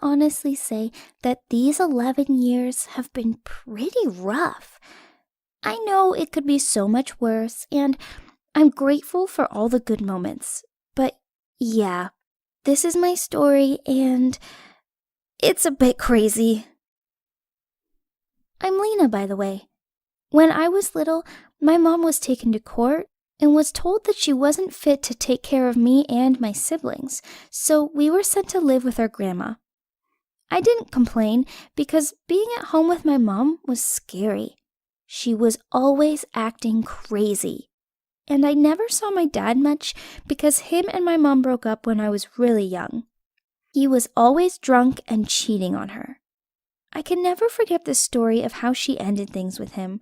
honestly say that these 11 years have been pretty rough. I know it could be so much worse, and I'm grateful for all the good moments. But yeah, this is my story, and it's a bit crazy. I'm Lena, by the way. When I was little, my mom was taken to court and was told that she wasn't fit to take care of me and my siblings, so we were sent to live with our grandma. I didn't complain because being at home with my mom was scary. She was always acting crazy. And I never saw my dad much because him and my mom broke up when I was really young. He was always drunk and cheating on her. I can never forget the story of how she ended things with him.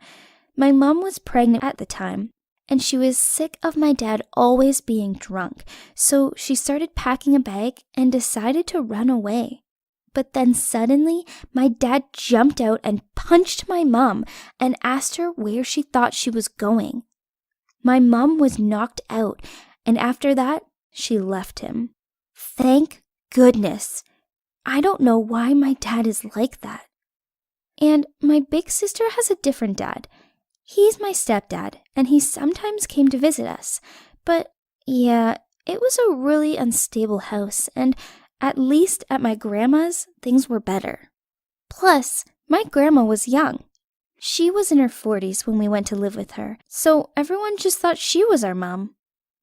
My mom was pregnant at the time, and she was sick of my dad always being drunk, so she started packing a bag and decided to run away. But then suddenly, my dad jumped out and punched my mom and asked her where she thought she was going. My mom was knocked out, and after that, she left him. Thank goodness. I don't know why my dad is like that. And my big sister has a different dad. He's my stepdad, and he sometimes came to visit us. But yeah, it was a really unstable house, and at least at my grandma's, things were better. Plus, my grandma was young. She was in her 40s when we went to live with her, so everyone just thought she was our mom.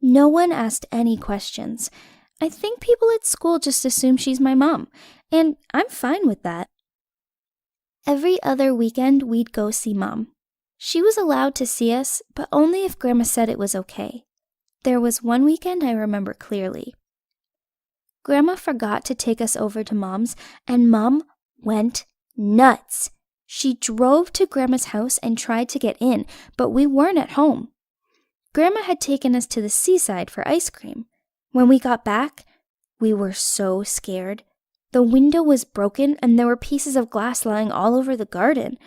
No one asked any questions. I think people at school just assume she's my mom, and I'm fine with that. Every other weekend, we'd go see Mom. She was allowed to see us, but only if Grandma said it was okay. There was one weekend I remember clearly. Grandma forgot to take us over to Mom's, and Mom went nuts. She drove to Grandma's house and tried to get in, but we weren't at home. Grandma had taken us to the seaside for ice cream. When we got back, we were so scared. The window was broken and there were pieces of glass lying all over the garden.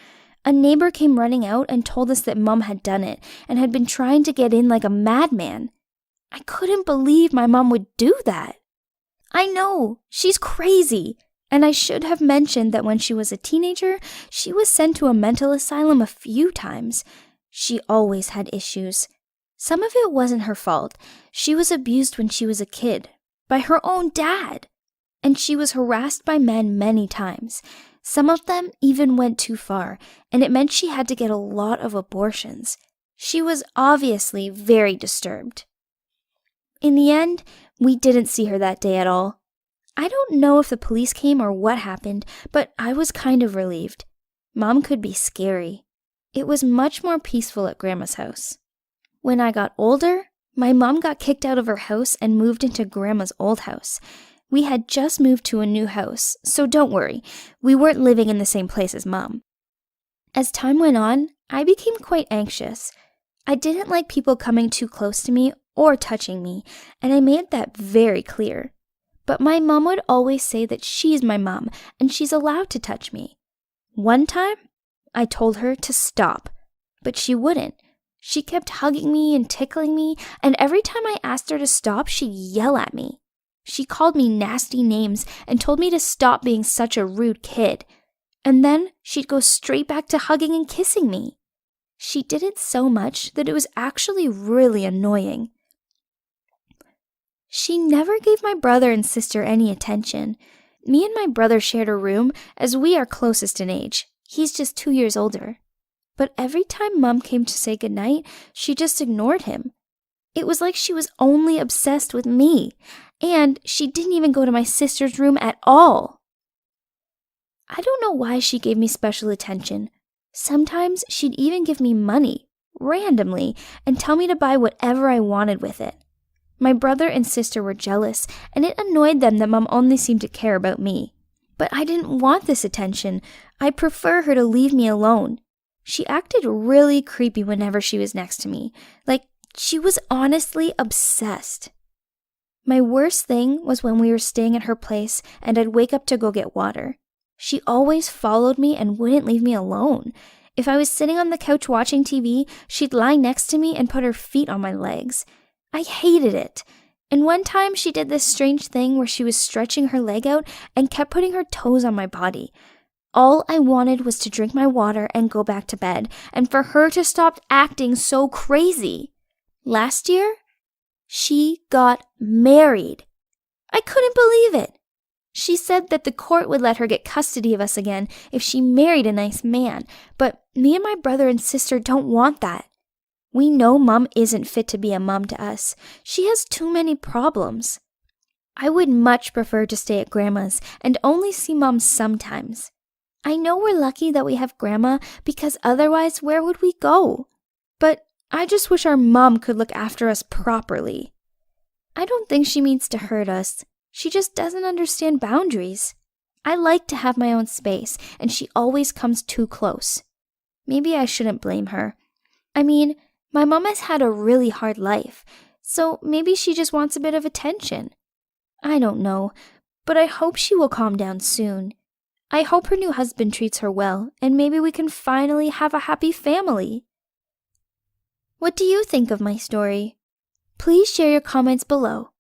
A neighbor came running out and told us that Mom had done it and had been trying to get in like a madman. I couldn't believe my mom would do that. I know, she's crazy. And I should have mentioned that when she was a teenager, she was sent to a mental asylum a few times. She always had issues. Some of it wasn't her fault. She was abused when she was a kid, by her own dad. And she was harassed by men many times. Some of them even went too far, and it meant she had to get a lot of abortions. She was obviously very disturbed. In the end, we didn't see her that day at all. I don't know if the police came or what happened, but I was kind of relieved. Mom could be scary. It was much more peaceful at Grandma's house. When I got older, my mom got kicked out of her house and moved into Grandma's old house. We had just moved to a new house, so don't worry, we weren't living in the same place as Mom. As time went on, I became quite anxious. I didn't like people coming too close to me or touching me, and I made that very clear. But my mom would always say that she's my mom and she's allowed to touch me. One time, I told her to stop, but she wouldn't. She kept hugging me and tickling me, and every time I asked her to stop, she'd yell at me. She called me nasty names and told me to stop being such a rude kid. And then she'd go straight back to hugging and kissing me. She did it so much that it was actually really annoying. She never gave my brother and sister any attention. Me and my brother shared a room as we are closest in age. He's just 2 years older. But every time Mom came to say goodnight, she just ignored him. It was like she was only obsessed with me, and she didn't even go to my sister's room at all. I don't know why she gave me special attention. Sometimes she'd even give me money, randomly, and tell me to buy whatever I wanted with it. My brother and sister were jealous, and it annoyed them that Mom only seemed to care about me. But I didn't want this attention. I prefer her to leave me alone. She acted really creepy whenever she was next to me, like she was honestly obsessed. My worst thing was when we were staying at her place and I'd wake up to go get water. She always followed me and wouldn't leave me alone. If I was sitting on the couch watching TV, she'd lie next to me and put her feet on my legs. I hated it. And one time she did this strange thing where she was stretching her leg out and kept putting her toes on my body. All I wanted was to drink my water and go back to bed, and for her to stop acting so crazy. Last year, she got married. I couldn't believe it. She said that the court would let her get custody of us again if she married a nice man, but me and my brother and sister don't want that. We know Mom isn't fit to be a mom to us. She has too many problems. I would much prefer to stay at Grandma's and only see Mom sometimes. I know we're lucky that we have Grandma because otherwise where would we go? But I just wish our mom could look after us properly. I don't think she means to hurt us. She just doesn't understand boundaries. I like to have my own space, and she always comes too close. Maybe I shouldn't blame her. I mean, my mom has had a really hard life, so maybe she just wants a bit of attention. I don't know, but I hope she will calm down soon. I hope her new husband treats her well, and maybe we can finally have a happy family. What do you think of my story? Please share your comments below.